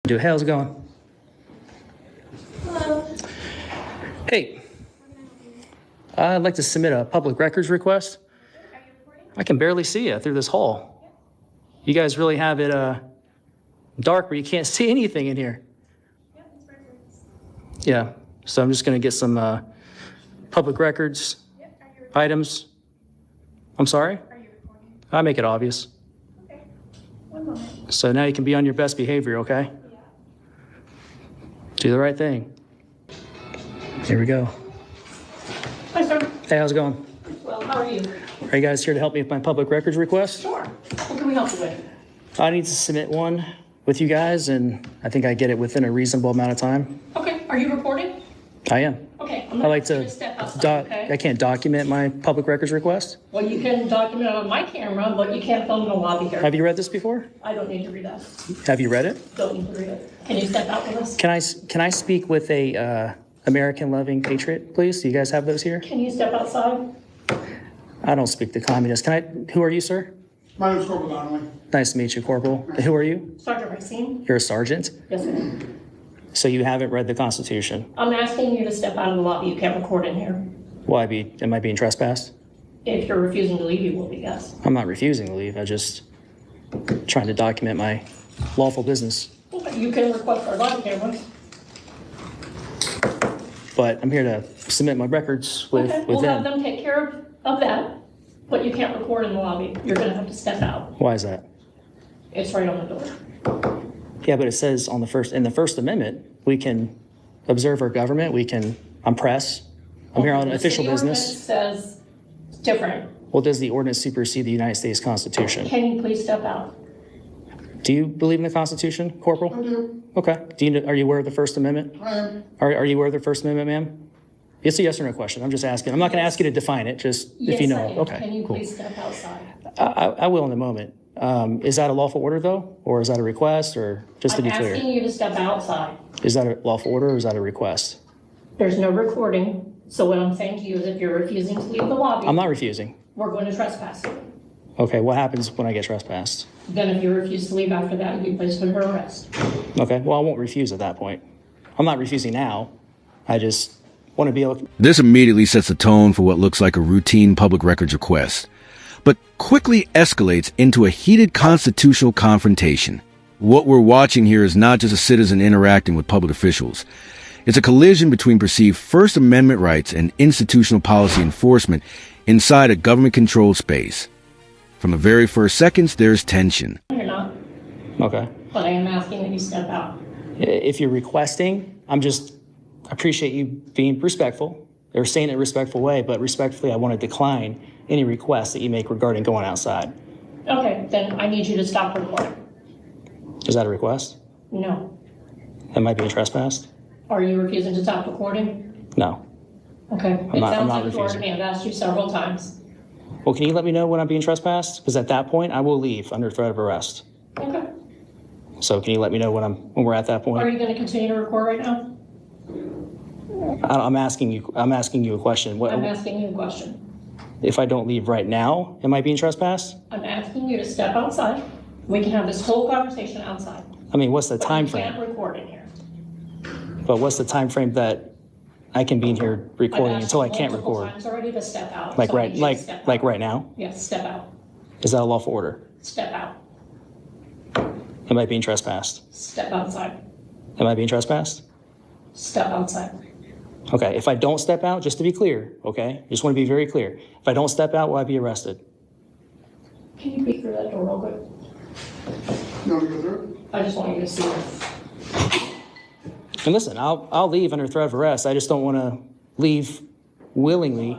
Dude, how's it going? Hello. Hey, I'd like to submit a public records request. Are you recording? I can barely see you through this hall. You guys really have it dark where you can't see anything in here. Yep, it's records. Yeah, so I'm just going to get some public records Yep, are you recording? items. I'm sorry? Are you recording? I make it obvious. Okay. One moment. So now you can be on your best behavior, okay? Yeah. Do the right thing. Here we go. Hi, sir. Hey, how's it going? Well, how are you? Are you guys here to help me with my public records request? Sure. What can we help you with? I need to submit one with you guys, and I think I get it within a reasonable amount of time. Okay, are you recording? I am. Okay, I'm I gonna like ask you to to step outside, okay? I can't document my public records request. Well, you can document it on my camera, but you can't film in the lobby here. Have you read this before? I don't need to read that. Have you read it? Don't need to read it. Can you step out with us? Can I speak with a American loving patriot, please? Do you guys have those here? Can you step outside? I don't speak to communists. Who are you, sir? My name's Corporal Donnelly. Nice to meet you, Corporal. Who are you? Sergeant Racine? You're a sergeant? Yes, ma'am. So you haven't read the Constitution. I'm asking you to step out of the lobby. You can't record in here. Am I being trespassed? If you're refusing to leave, you will be, yes. I'm not refusing to leave. I just trying to document my lawful business. Okay, you can request our body cameras. But I'm here to submit my records with Okay, we'll have them. them take care of that, but you can't record in the lobby. You're gonna have to step out. Why is that? It's right on the door. Yeah, but it says in the First Amendment, we can observe our government, I'm press, I'm here on The official city business. ordinance says it's different. Well, does the ordinance supersede the United States Constitution? Can you please step out? Do you believe in the Constitution, I Corporal? do. Okay. Are you aware of the First Amendment? I am. Are you aware of the First Amendment, ma'am? It's a yes or no question. I'm just asking. I'm not going to ask you to define it, just if you Yes, know. I it. am. Okay, Can you cool. please step outside? I will in a moment. Is that a lawful order, though? Or is that a request? Or just to I'm be clear? asking you to step outside. Is that a lawful order or is that a request? There's no recording, so what I'm saying to you is if you're refusing to leave the lobby, I'm not refusing. we're going to trespass you. Okay, what happens when I get trespassed? Then if you refuse to leave after that, you'll be placed under arrest. Okay, well, I won't refuse at that point. I'm not refusing now. I just want to be able to. This immediately sets the tone for what looks like a routine public records request, but quickly escalates into a heated constitutional confrontation. What we're watching here is not just a citizen interacting with public officials. It's a collision between perceived First Amendment rights and institutional policy enforcement inside a government-controlled space. From the very first seconds, there's tension. You're not, Okay. but I am asking that you step out. If you're requesting, I appreciate you being respectful or saying it in a respectful way, but respectfully, I want to decline any requests that you make regarding going outside. Okay, then I need you to stop recording. Is that a request? No. Am I being trespassed? Are you refusing to stop recording? No. Okay. It I'm sounds not like you are to refusing. me. I've asked you several times. Well, can you let me know when I'm being trespassed? Because at that point, I will leave under threat of arrest. Okay. So can you let me know when we're at that Are point? you going to continue to record right now? I'm asking you a question. I'm asking you a question. If I don't leave right now, am I being trespassed? I'm asking you to step outside. We can have this whole conversation outside. I mean, what's the time You can't frame? record in here. But what's the time frame that I can be in here recording I've asked until you I can't multiple record? times already to step out. Like so I right, need you to step out. right now? Yes, step out. Is that a lawful order? Step out. Am I being trespassed? Step outside. Am I being trespassed? Step outside. Okay, if I don't step out, just to be clear, okay? Just want to be very clear. If I don't step out, will I be arrested? Can you peek through that door real quick? You want me to go through it? I just want you to see it. And listen, I'll leave under threat of arrest. I just don't want to leave willingly,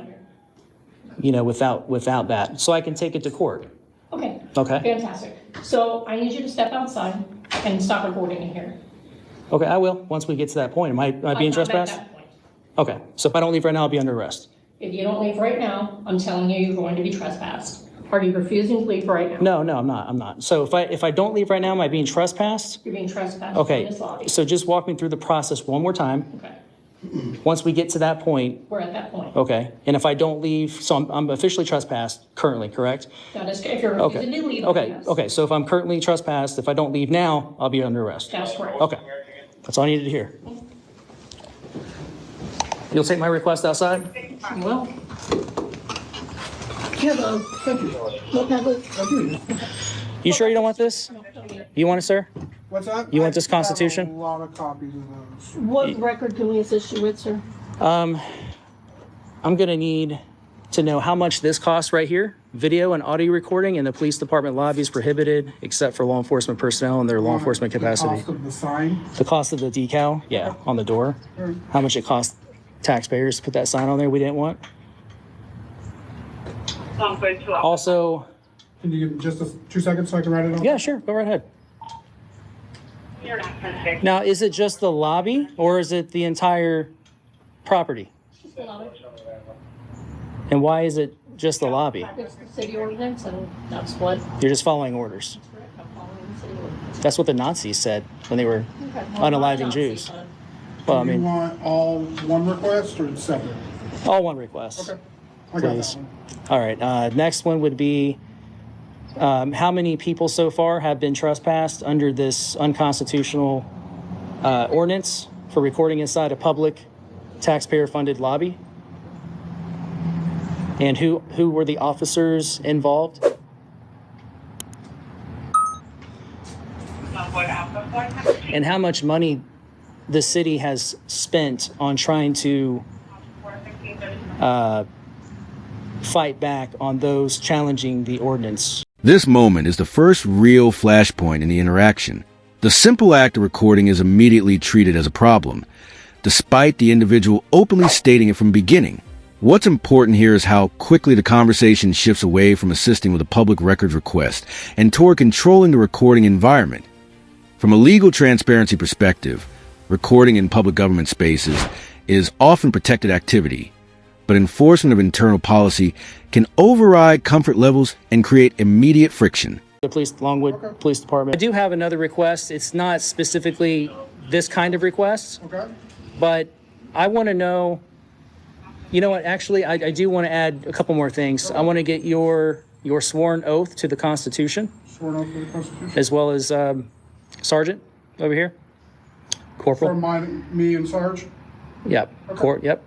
without that. So I can take it to court. Okay. Okay? Fantastic. So I need you to step outside and stop recording in here. Okay, I will, once we get to that point. Am I being I'm at trespassed? that point. Okay, so if I don't leave right now, I'll be under arrest. If you don't leave right now, I'm telling you, you're going to be trespassed. Are you refusing to leave right now? No, I'm not. So if I don't leave right now, am I being trespassed? You're being trespassed in Okay, this lobby. so just walk me through the process one more time. Okay. Once we get to that point, We're at that point. okay, and if I don't leave, so I'm officially trespassed currently, correct? That is, if you're Okay. refusing to leave, Okay, yes. okay, so if I'm currently trespassed, if I don't leave now, I'll be under arrest. That's correct. Okay, that's all I needed to hear. You'll take my request outside? Well, You sure you don't want this? You want it, sir? What's that? You want this I have Constitution? a lot of copies of those. What record can we assist you with, sir? I'm gonna need to know how much this costs right here. Video and audio recording in the police department lobby is prohibited except for law enforcement personnel in their law enforcement capacity. The cost of the sign. The cost of the decal, yeah, on the door. How much it cost taxpayers to put that sign on there we didn't want. Also, Can you give me just 2 seconds so I can write it on? yeah, sure, go right ahead. Now, is it just the lobby or is it the entire property? And why is it just the lobby? it's the city ordinance, and that's what. You're just following orders. I'm following the city ordinance. That's what the Nazis said when they were Okay, well, unaliving not Jews. Nazi, Well, I Do you mean, want all one request or separate? all one request. Okay. I got Please. that one. All right, next one would be, how many people so far have been trespassed under this unconstitutional ordinance for recording inside a public taxpayer-funded lobby? And who were the officers involved? And how much money the city has spent on trying to fight back on those challenging the ordinance? This moment is the first real flashpoint in the interaction. The simple act of recording is immediately treated as a problem, despite the individual openly stating it from the beginning. What's important here is how quickly the conversation shifts away from assisting with a public records request and toward controlling the recording environment. From a legal transparency perspective, recording in public government spaces is often protected activity, but enforcement of internal policy can override comfort levels and create immediate friction. The Longwood Police Department. I do have another request. It's not specifically this kind of request, Okay. but I want to know, you know what, actually, I do want to add a couple more things. I want to get your sworn oath to the Constitution, Sworn oath to the Constitution. as well as Sergeant over here. Corporal. From me and Sarge. Yep. Yep.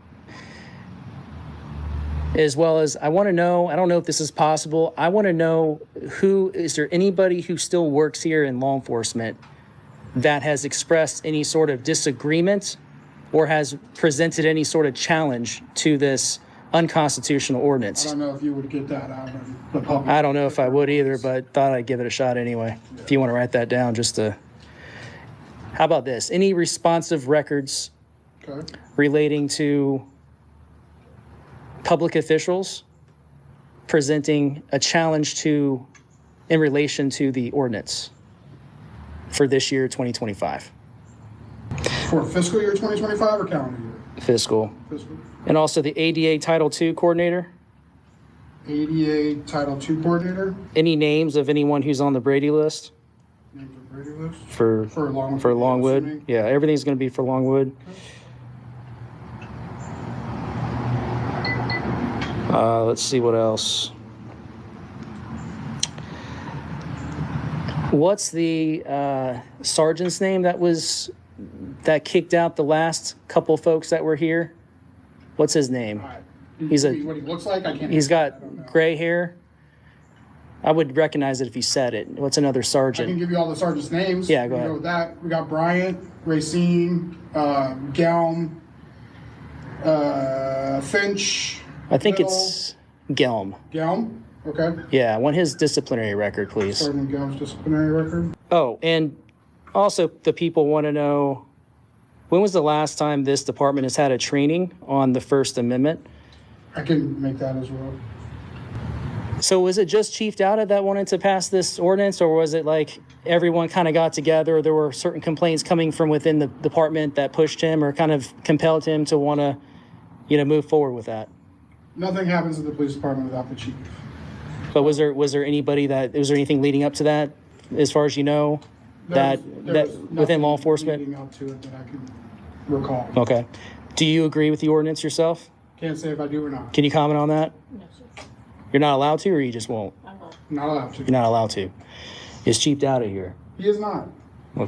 As well as, I want to know, I don't know if this is possible, I want to know is there anybody who still works here in law enforcement that has expressed any sort of disagreement or has presented any sort of challenge to this unconstitutional I ordinance? don't know if you would get that out of the public. I don't know if I would either, but thought I'd give it a shot anyway. If you want to write that down, just to, how about this? Any responsive records Okay. relating to public officials presenting a challenge in relation to the ordinance for this year, 2025, For fiscal year 2025 or calendar year? fiscal. Fiscal. And also the ADA Title II coordinator. ADA Title II coordinator. Any names of anyone who's on the Brady list Names of Brady list. for Longwood. for I'm Longwood? assuming. Yeah, everything's going to be for Longwood. Let's see what else. What's the sergeant's name that kicked out the last couple folks that were here? What's his name? All right. He's what he looks like, I can't. He's I don't got know. gray hair. I would recognize it if you said it. What's another I can sergeant? give you all the sergeants' names. Yeah, go We ahead. With that, we got Bryant, Racine, Gelm, Finch. I think Little. it's Gelm. Gelm. Okay. Yeah, I want his disciplinary record, please. Sergeant Gelm's disciplinary record. Oh, and also the people want to know, when was the last time this department has had a training on the First Amendment? I can make that as well. So was it just Chief Dowda that wanted to pass this ordinance, or was it like everyone kind of got together? There were certain complaints coming from within the department that pushed him or kind of compelled him to want to, move forward with that? Nothing happens in the police department without the chief. But was there anything leading up to that, as far as you know, There was within law nothing enforcement? leading up to it that I can recall. Okay. Do you agree with the ordinance yourself? Can't say if I do or not. Can you comment on that? No, sir. You're not allowed to, or you just won't? I won't. Not allowed to. You're not allowed to. Is Chief out of here? He is not.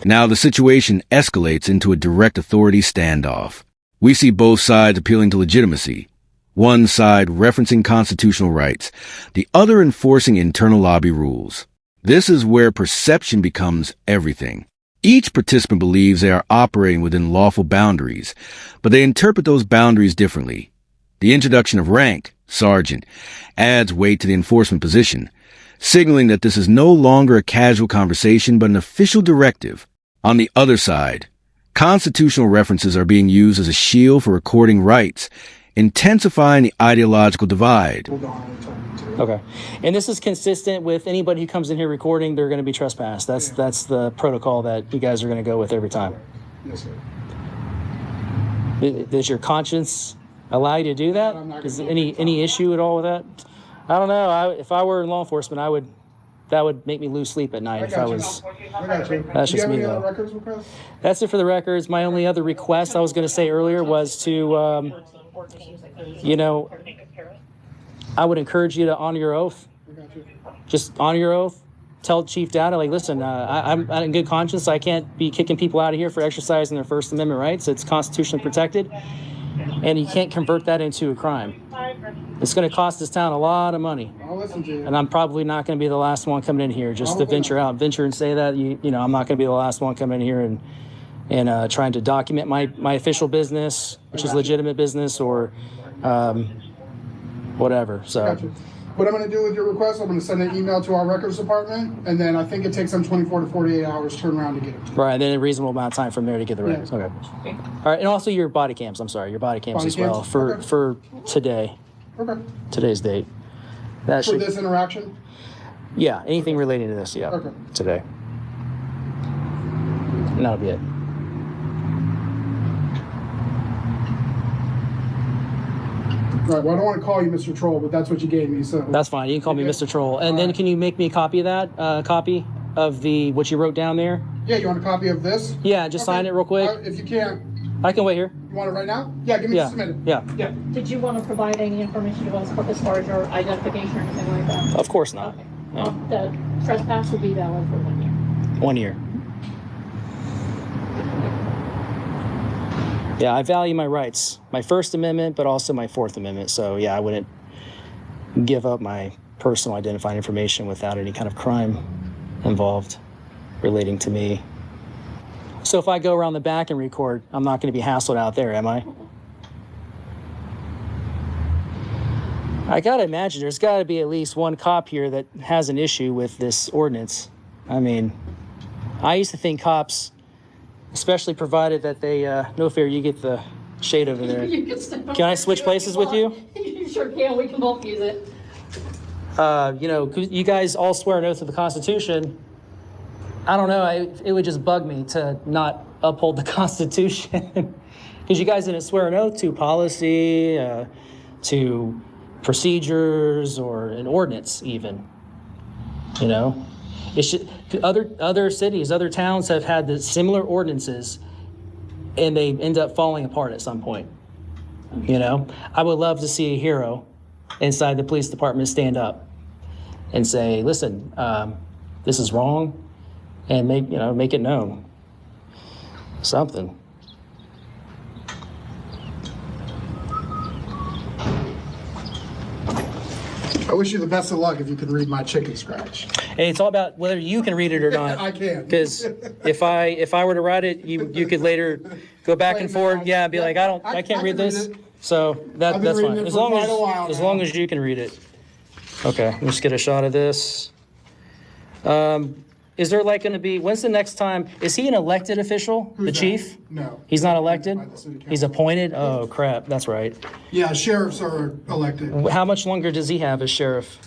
Now the situation escalates into a direct authority standoff. We see both sides appealing to legitimacy. One side referencing constitutional rights, the other enforcing internal lobby rules. This is where perception becomes everything. Each participant believes they are operating within lawful boundaries, but they interpret those boundaries differently. The introduction of rank, sergeant, adds weight to the enforcement position, signaling that this is no longer a casual conversation but an official directive. On the other side, constitutional references are being used as a shield for recording rights, intensifying the ideological divide. Hold on. I'm talking to. Okay. And this is consistent with anybody who comes in here recording, they're going to be trespassed. That's the protocol that you guys are going to go with every time. Yes, sir. Does your conscience allow you to do that? I'm not gonna Is do any issue at all with that? I don't know. If I were in law enforcement, that would make me lose sleep at night. I If got I you. was. I got you. That's Do just you have me, any though. other records requests? That's it for the records. My only other request I was going to say earlier was to, I would encourage you to honor your oath. I got you. Just honor your oath. Tell Chief Data, like, listen, I'm in good conscience. I can't be kicking people out of here for exercising their First Amendment rights. It's constitutionally protected. And you can't convert that into a crime. It's going to cost this town a lot of money. I'll listen to you. And I'm probably not going to be the last one coming in here just to venture and say that. You know, I'm not going to be the last one coming in here and trying to document my official business, which is legitimate business, or whatever. So. Got you. What I'm going to do with your request, I'm going to send an email to our records department, and then I think it takes them 24 to 48 hours to turn around to get it to you. Right, and then a reasonable amount of time from there to get the records. Yeah. Okay. All right, and also your body cams. I'm sorry, your body cams Body as well cams? for Okay. for today, Okay. today's date. That For should, this interaction? yeah, anything relating to this, yeah, Okay. today. And that'll be it. Right, well, I don't want to call you Mr. Troll, but that's what you gave me, so. That's fine. You can call me Okay. Mr. Troll, and then Alright. can you make me a copy of that? Copy of the what you wrote down there? Yeah, you want a copy of this? Yeah, just sign it real quick. If you can. I can wait here. You want it right now? Yeah, give me Yeah, just a minute. yeah. Yeah. Did you want to provide any information to us as far as your identification or anything like that? Of course not. Okay. No. The trespass will be valid for 1 year. 1 year. Yeah, I value my rights, my First Amendment, but also my Fourth Amendment. So yeah, I wouldn't give up my personal identifying information without any kind of crime involved relating to me. So if I go around the back and record, I'm not going to be hassled out there, am I? I gotta imagine there's got to be at least one cop here that has an issue with this ordinance. I mean, I used to think cops, especially provided that they, no fear, you get the shade over there. You can step Can I over switch if places with you? want. You sure can. We can both use it. You know, 'cause you guys all swear an oath to the Constitution. I don't know, it would just bug me to not uphold the Constitution. Because you guys didn't swear an oath to policy, to procedures, or an ordinance even. You know? It should, other cities, other towns have had the similar ordinances, and they end up falling apart at some point. You know, I would love to see a hero inside the police department stand up and say, "Listen, this is wrong," and make it known. Something. I wish you the best of luck if you could read my chicken scratch. And it's all about whether you can read it or not. I can. Because if I were to write it, you could later go back and forth. Yeah, be like, I can't read this. read it. So I've been that's reading fine. it As for long quite a while as now. long as you can read it. Okay, let's get a shot of this. Is there like going to be? When's the next time? Is he an elected official? The Who's that? chief? No. He's not elected. By the city council. He's appointed. Oh crap, that's right. Yeah, sheriffs are elected. How much longer does he have as sheriff?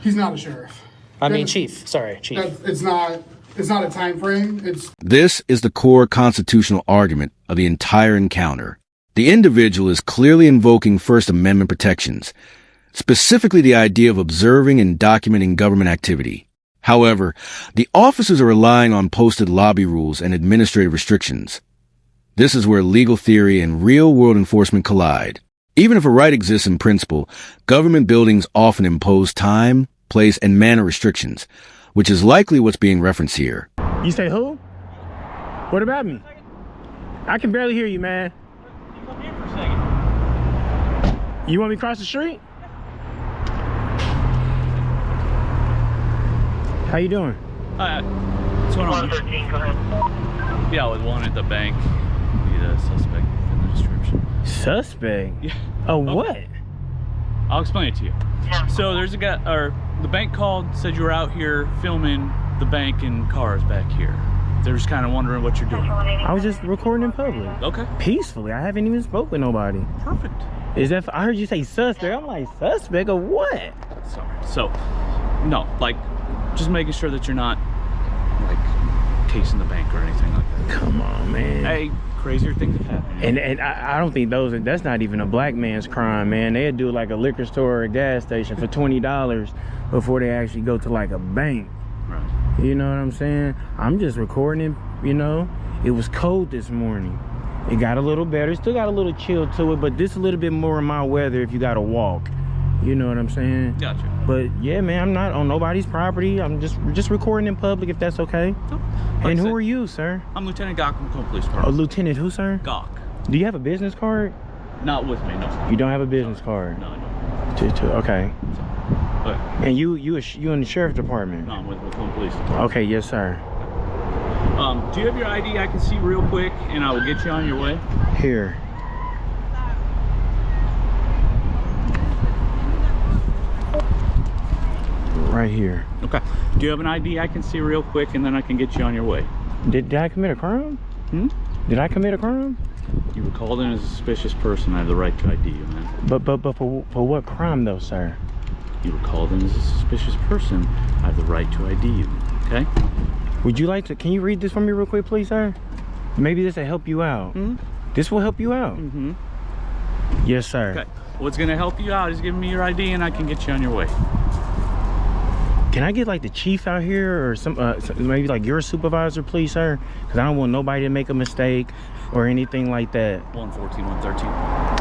He's not a sheriff. I mean, chief. Sorry, chief. It's not a time frame. It's This is the core constitutional argument of the entire encounter. The individual is clearly invoking First Amendment protections, specifically the idea of observing and documenting government activity. However, the officers are relying on posted lobby rules and administrative restrictions. This is where legal theory and real-world enforcement collide. Even if a right exists in principle, government buildings often impose time, place, and manner restrictions, which is likely what's being referenced here. You say who? What about me? I can barely hear you, man. You come here for a second. You want me to cross the street? How you doing? What's going on? 113, go ahead. Yeah, with one at the bank. Be the suspect in the description. Suspect? Yeah. Oh, what? I'll explain it to you. So there's a guy, or the bank called, said you were out here filming the bank and cars back here. They're just kind of wondering what you're doing. I was just recording in public. Okay. Peacefully. I haven't even spoke with nobody. Perfect. Is that? I heard you say suspect. I'm like, suspect of what? Sorry. So, no, like, just making sure that you're not, like, casing the bank or anything like that. Come on, man. Hey, crazier things have happened. And I don't think that's not even a black man's crime, man. They'd do like a liquor store or a gas station for $20 before they actually go to like a bank. Right. You know what I'm saying? I'm just recording, you know. It was cold this morning. It got a little better. It still got a little chill to it, but this a little bit more in my weather if you got to walk. You know what I'm saying? Gotcha. But yeah, man, I'm not on nobody's property. I'm just recording in public if that's okay. Like And I who said, are you, sir? I'm Lieutenant Gawk from Macomb Police A Department. lieutenant who, sir? Gawk. Do you have a business card? Not with me, no. You don't have a business card? No, I don't. Okay. But, And you in the sheriff's department? no, I'm with Macomb Police Department. Okay, yes, sir. Do you have your ID I can see real quick, and I will get you on your way? Here. Right here. Okay. Do you have an ID I can see real quick, and then I can get you on your way? Did I commit a crime? Hmm? Did I commit a crime? You were called in as a suspicious person. I have the right to ID you, man. But for what crime though, sir? You were called in as a suspicious person. I have the right to ID you, okay? Would you like to, can you read this for me real quick, please, sir? Maybe this will help you out. Hmm? This will help you out. Mm-hmm. Yes, sir. Okay. What's gonna help you out is giving me your ID, and I can get you on your way. Can I get like the chief out here or some maybe like your supervisor, please, sir? Because I don't want nobody to make a mistake or anything like that. 114, 113.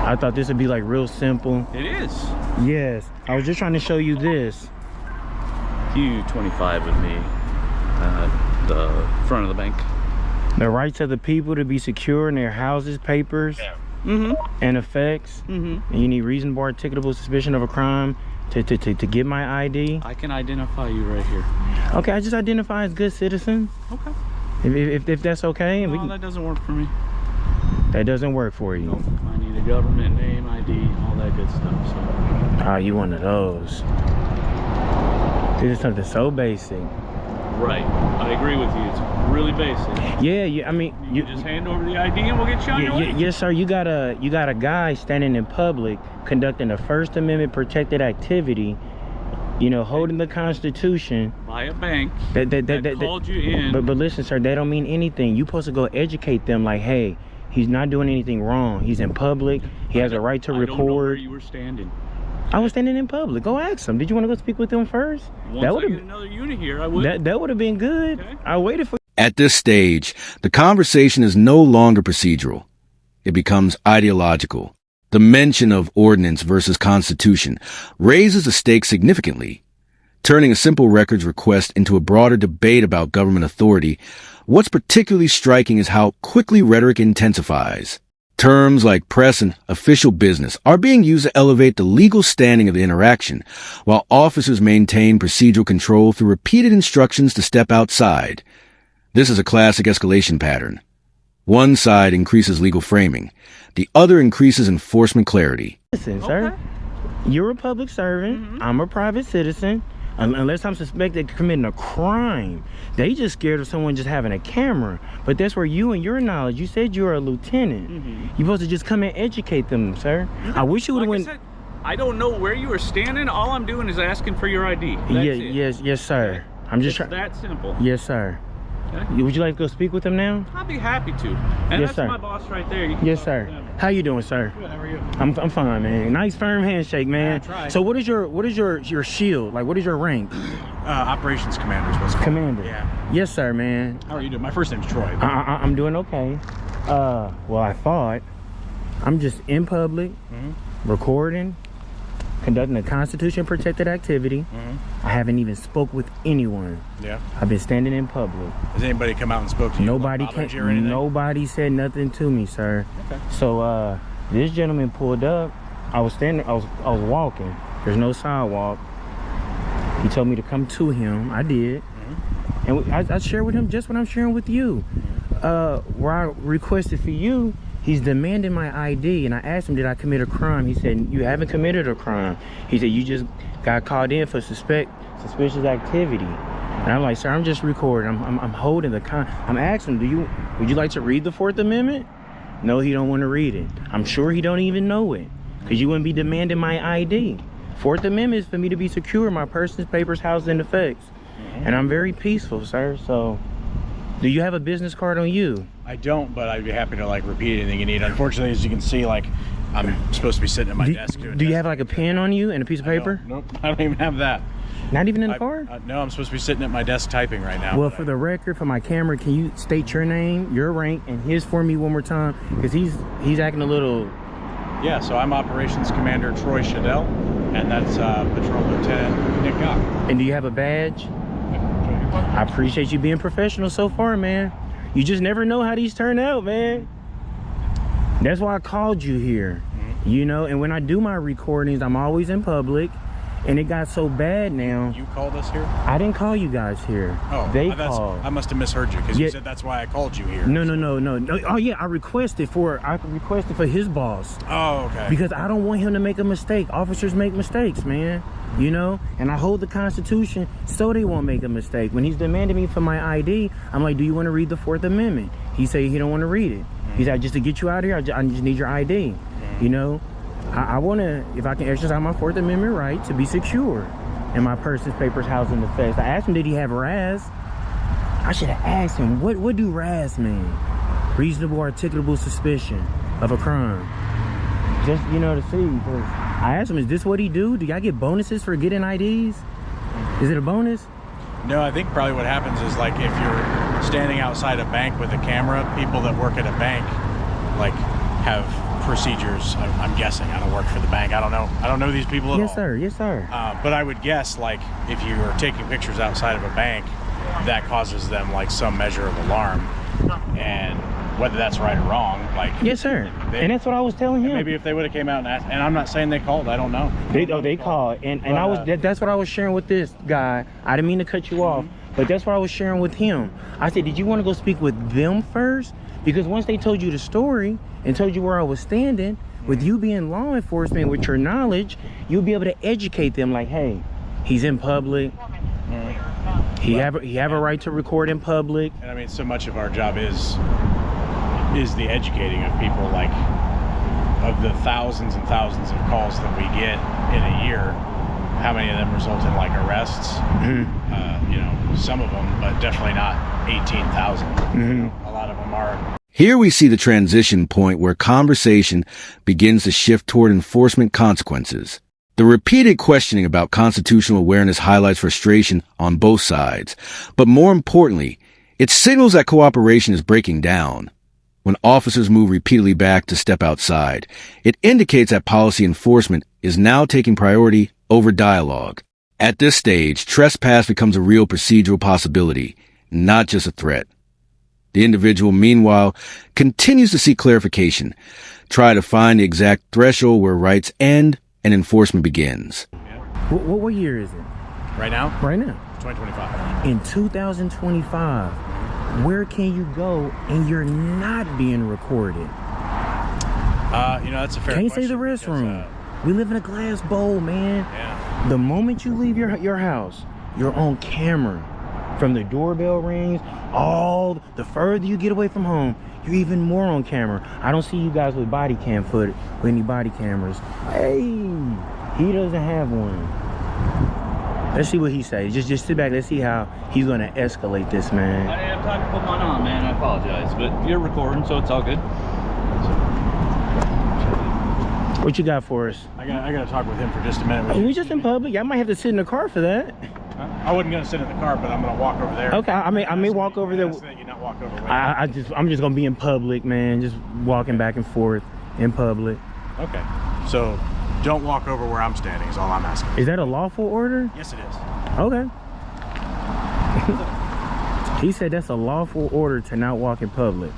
I thought this would be like real simple. It is. Yes, I was just trying to show you this. Q25 with me. The front of the bank. The rights of the people to be secure in their houses, papers, and effects. And you need reasonable articulable suspicion of a crime to get my ID. I can identify you right here. Okay, I just identify as good citizen. Okay. If that's okay. And No, that doesn't work for me. that doesn't work for you. Nope. I need a government name, ID, all that good stuff. So. Ah, you one of those. This is something so basic. Right. I agree with you. It's really basic. Yeah, I mean, You just hand over the ID and we'll get you on your way. yes, sir. You got a guy standing in public conducting a First Amendment protected activity. You know, holding the Constitution. By a bank That called you in. But listen, sir, they don't mean anything. You supposed to go educate them like, hey, he's not doing anything wrong. He's in public. He has a right to I don't know where record. you were standing. I was standing in public. Go ask him. Did you want to go speak with them first? Once that I would get have another unit here, I would. that would have been good. Okay. I waited for. At this stage, the conversation is no longer procedural. It becomes ideological. The mention of ordinance versus constitution raises the stakes significantly. Turning a simple records request into a broader debate about government authority, what's particularly striking is how quickly rhetoric intensifies. Terms like press and official business are being used to elevate the legal standing of the interaction, while officers maintain procedural control through repeated instructions to step outside. This is a classic escalation pattern. One side increases legal framing. The other increases enforcement clarity. Listen, sir. You're a public servant. I'm a private citizen. Unless I'm suspected of committing a crime. They just scared of someone just having a camera. But that's where you and your knowledge, you said you're a lieutenant. You're supposed to just come and educate them, sir. I wish you would have Like I went. said, I don't know where you were standing. All I'm doing is asking for your ID. That's it. Yes, sir. I'm just It's trying. that simple. Yes, sir. Okay? Would you like to go speak with them now? I'd be happy to. And Yes, that's sir. my boss right there. You can Yes, talk sir. to them. How you doing, sir? Good, how are you? I'm fine, man. Nice firm handshake, man. Yeah, I tried. So what is your shield? Like, what is your rank? Operations commander is what's called. Commander. Yeah. Yes, sir, man. How are you doing? My first name's Troy. I'm doing okay. Well, I thought I'm just in public, recording, conducting a constitution-protected activity. I haven't even spoke with anyone. Yeah. I've been standing in public. Has anybody come out and spoke to you? Nobody Bothered you or anything? Nobody said nothing to me, sir. Okay. So this gentleman pulled up. I was standing. I was walking. There's no sidewalk. He told me to come to him. I did, and I shared with him just what I'm sharing with you. Where I requested for you, he's demanding my ID, and I asked him, did I commit a crime? He said, you haven't committed a crime. He said, you just got called in for suspicious activity. And I'm like, sir, I'm just recording. I'm holding the I'm asking him, would you like to read the 4th Amendment? No, he don't want to read it. I'm sure he don't even know it, because you wouldn't be demanding my ID. 4th Amendment is for me to be secure, my person's, papers, housed, and effects. And I'm very peaceful, sir. So do you have a business card on you? I don't, but I'd be happy to like repeat anything you need. Unfortunately, as you can see, like I'm supposed to be sitting at my desk doing Do you have like a pen on you and a piece of paper? Nope, I don't even have that. Not even in the car? No, I'm supposed to be sitting at my desk typing right now. Well, for the record, for my camera, can you state your name, your rank, and his for me one more time? Because he's acting a little... Yeah, so I'm Operations Commander Troy Shadell, and that's Patrol Lieutenant Nick Gock. And do you have a badge? I appreciate you being professional so far, man. You just never know how these turn out, man. That's why I called you here. You know, and when I do my recordings, I'm always in public. And it got so bad now. You called us here? I didn't call you guys here. Oh, they called. I must have misheard you, because you said that's why I called you here. No. Oh yeah, I requested for his boss. Oh, okay. Because I don't want him to make a mistake. Officers make mistakes, man. You know, and I hold the Constitution so they won't make a mistake. When he's demanding me for my ID, I'm like, do you want to read the 4th Amendment? He said he don't want to read it. He said, just to get you out of here, I just need your ID. You know, I want to, if I can exercise my 4th Amendment right to be secure in my person's, papers, housed, and effects. I asked him, did he have RAS? I should have asked him, what do RAS mean? Reasonable articulable suspicion of a crime. Just, you know, to see. I asked him, is this what he do? Do y'all get bonuses for getting IDs? Is it a bonus? No, I think probably what happens is, like, if you're standing outside a bank with a camera, people that work at a bank, like, have procedures. I'm guessing. I don't work for the bank. I don't know. I don't know these people at all. Yes, sir. But I would guess, like, if you are taking pictures outside of a bank, that causes them, like, some measure of alarm. And whether that's right or wrong, like... Yes, sir. And that's what I was telling him. Maybe if they would have came out and asked, and I'm not saying they called, I don't know. They called, and I was that's what I was sharing with this guy. I didn't mean to cut you off, but that's what I was sharing with him. I said, did you want to go speak with them first? Because once they told you the story and told you where I was standing, with you being law enforcement, with your knowledge, you'll be able to educate them, like, hey, he's in public. He have a right to record in public. And I mean, so much of our job is the educating of people. Like, of the thousands and thousands of calls that we get in a year, how many of them result in, like, arrests? You know, some of them, but definitely not 18,000. You know, a lot of them are. Here we see the transition point where conversation begins to shift toward enforcement consequences. The repeated questioning about constitutional awareness highlights frustration on both sides, but more importantly, it signals that cooperation is breaking down. When officers move repeatedly back to step outside, it indicates that policy enforcement is now taking priority over dialogue. At this stage, trespass becomes a real procedural possibility, not just a threat. The individual, meanwhile, continues to seek clarification, try to find the exact threshold where rights end and enforcement begins. What year is it? Right now? Right now. 2025. In 2025, where can you go and you're not being recorded? You know, that's a fair Can't question. say the restroom. We live in a glass bowl, man. Yeah. The moment you leave your house, you're on camera. From the doorbell rings, the further you get away from home, you're even more on camera. I don't see you guys with body cam footage, with any body cameras. Hey, he doesn't have one. Let's see what he says. Just sit back. Let's see how he's gonna escalate this, man. I'm talking to put mine on, man. I apologize, but you're recording, so it's all good. What you got for us? I gotta talk with him for just a minute. We just in public. I might have to sit in the car for that. I wasn't gonna sit in the car, but I'm gonna walk over there. Okay, I may walk over there. Ask that you not walk over with me. I'm just gonna be in public, man. Just walking back and forth in public. Okay. So don't walk over where I'm standing is all I'm asking. Is that a lawful order? Yes, it is. Okay. He said that's a lawful order to not walk in public.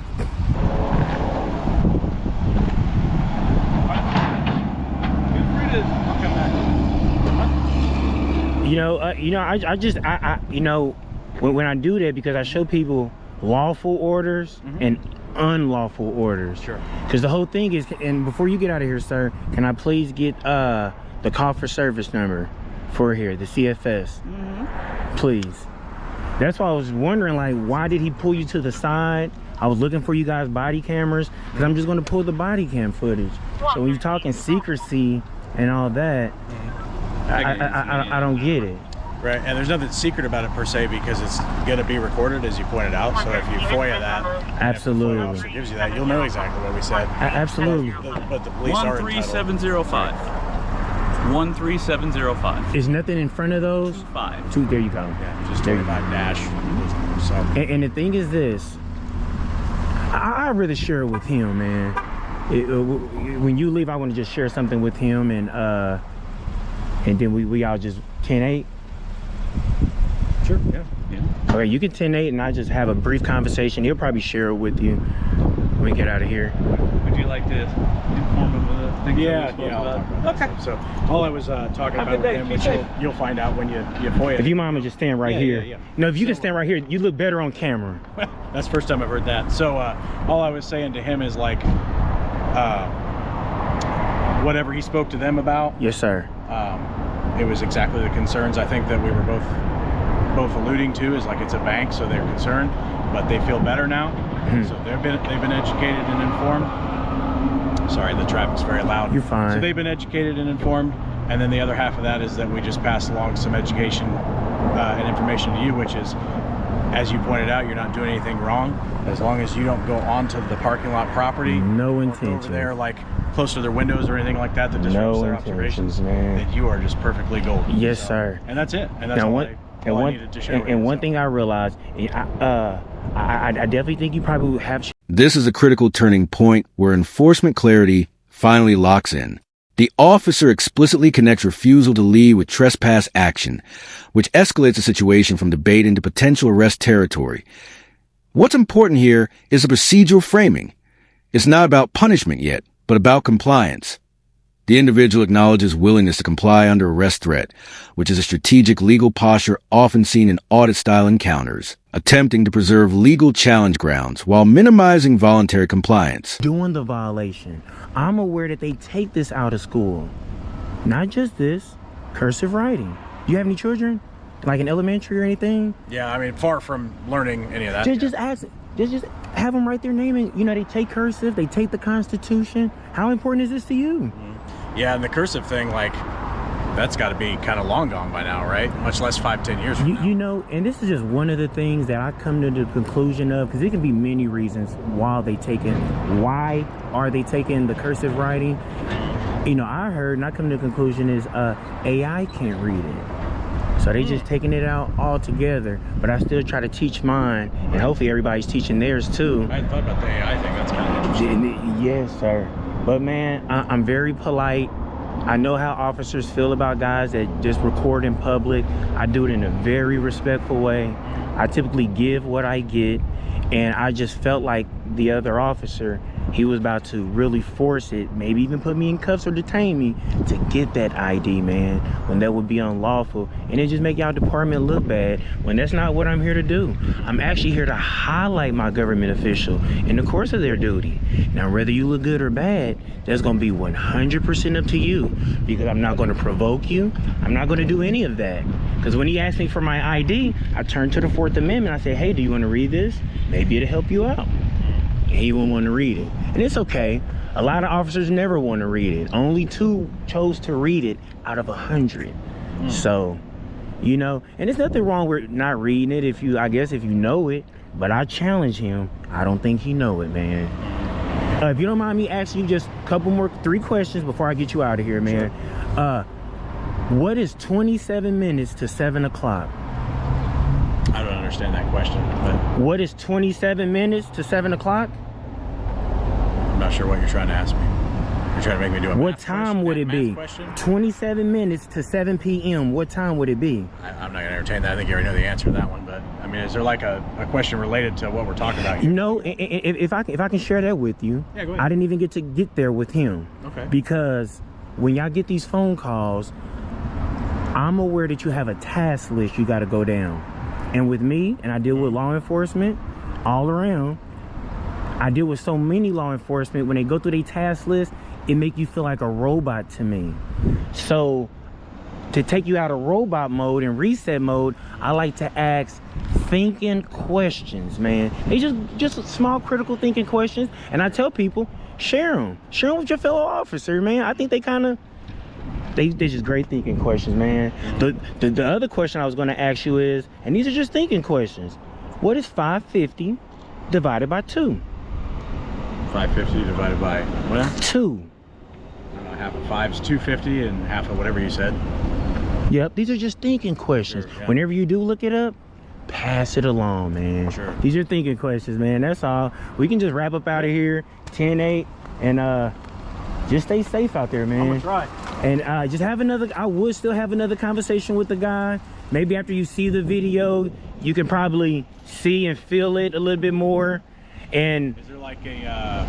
When I do that, because I show people lawful orders and unlawful orders. Sure. Because the whole thing is, and before you get out of here, sir, can I please get the call for service number for here, the CFS? Please. That's why I was wondering, like, why did he pull you to the side? I was looking for you guys' body cameras, because I'm just going to pull the body cam footage. So when you're talking secrecy and all that, I don't get it. Right, and there's nothing secret about it per se because it's going to be recorded, as you pointed out. So if you FOIA that, absolutely, if the FOIA officer gives you that, you'll know exactly what we said. Absolutely. But the police are entitled. 13705. 13705. There's nothing in front of those. 5. Two. There you go. Yeah, just 25 dash. So. And the thing is this, I'd rather share it with him, man. When you leave, I want to just share something with him, and then we all just 10-8. Sure, yeah. Okay, you can 10-8 and I just have a brief conversation. He'll probably share it with you when we get out of here. Would you like to inform him of the things that we spoke about? Okay. So all I was talking about with him, which you'll find out when you FOIA. If you mind, just stand right here. Yeah. No, if you can stand right here, you look better on camera. That's the first time I've heard that. So all I was saying to him is like, whatever he spoke to them about. Yes, sir. It was exactly the concerns I think that we were both alluding to, is like it's a bank, so they're concerned, but they feel better now. So they've been educated and informed. Sorry, the traffic's very loud. You're fine. So they've been educated and informed, and then the other half of that is that we just passed along some education and information to you, which is, as you pointed out, you're not doing anything wrong as long as you don't go onto the parking lot property. No or intention. over there, like close to their windows or anything like that disrupts their observations. Man. That you are just perfectly golden. Yes, sir. And that's it. And that's now, all I needed to share. And one thing I realized, I definitely think you probably have. This is a critical turning point where enforcement clarity finally locks in. The officer explicitly connects refusal to leave with trespass action, which escalates the situation from debate into potential arrest territory. What's important here is the procedural framing. It's not about punishment yet, but about compliance. The individual acknowledges willingness to comply under arrest threat, which is a strategic legal posture often seen in audit-style encounters, attempting to preserve legal challenge grounds while minimizing voluntary compliance. Doing the violation. I'm aware that they take this out of school. Not just this, cursive writing. Do you have any children? Like in elementary or anything? Yeah, I mean, far from learning any of that. Just ask. Just have them write their name, and they take cursive, they take the Constitution. How important is this to you? Yeah, and the cursive thing, like, that's got to be kind of long gone by now, right? Much less 5-10 years from now. And this is just one of the things that I come to the conclusion of, because there can be many reasons why are they taking the cursive writing. I heard, and I come to the conclusion is AI can't read it. So they just taking it out altogether, but I still try to teach mine, and hopefully everybody's teaching theirs too. I hadn't thought about the AI thing. That's kind of interesting. Yes, sir. But man, I'm very polite. I know how officers feel about guys that just record in public. I do it in a very respectful way. I typically give what I get, and I just felt like the other officer, he was about to really force it, maybe even put me in cuffs or detain me to get that ID, man, when that would be unlawful. And it just make y'all department look bad when that's not what I'm here to do. I'm actually here to highlight my government official in the course of their duty. Now, whether you look good or bad, that's gonna be 100% up to you, because I'm not gonna provoke you. I'm not gonna do any of that. Because when he asked me for my ID, I turned to the 4th Amendment. I said, hey, do you wanna read this? Maybe it'll help you out. And he wouldn't want to read it. And it's okay. A lot of officers never want to read it. Only 2 chose to read it out of 100. So, and there's nothing wrong with not reading it if you know it. But I challenge him. I don't think he know it, man. If you don't mind me asking you just a couple more, 3 questions before I get you out of here, man. Sure. What is 27 minutes to 7 o'clock? I don't understand that question, but What is 27 minutes to 7 o'clock? I'm not sure what you're trying to ask me. You're trying to make me do a What math time question- would it math be? question? 27 minutes to 7 p.m. What time would it be? I'm not going to entertain that. I think you already know the answer to that one, but I mean, is there like a question related to what we're talking about here? No, if I can share that with you. Yeah, go ahead. I didn't even get there with him. Okay. Because when y'all get these phone calls, I'm aware that you have a task list you got to go down. And with me, and I deal with law enforcement all around, I deal with so many law enforcement, when they go through their task list, it make you feel like a robot to me. So to take you out of robot mode and reset mode, I like to ask thinking questions, man. They just small critical thinking questions. And I tell people, share them with your fellow officer, man. I think they just great thinking questions, man. The other question I was going to ask you is, and these are just thinking questions, what is 550 divided by 2? 550 divided by what? 2. I don't know, half of 5 is 250 and half of whatever you said. Yep, these are just thinking questions. Sure, yeah. Whenever you do look it up, pass it along, man. Sure. These are thinking questions, man. That's all. We can just wrap up out of here 10-8 and just stay safe out there, man. I'm gonna try. And I would still have another conversation with the guy. Maybe after you see the video, you can probably see and feel it a little bit more. And Is there like a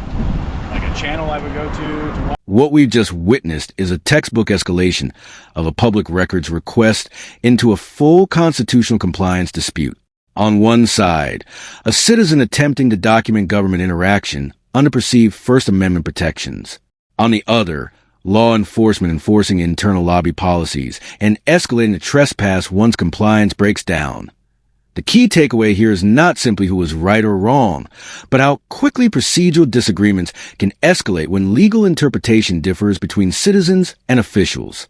channel I would go to watch? What we've just witnessed is a textbook escalation of a public records request into a full constitutional compliance dispute. On one side, a citizen attempting to document government interaction under perceived First Amendment protections. On the other, law enforcement enforcing internal lobby policies and escalating the trespass once compliance breaks down. The key takeaway here is not simply who is right or wrong, but how quickly procedural disagreements can escalate when legal interpretation differs between citizens and officials.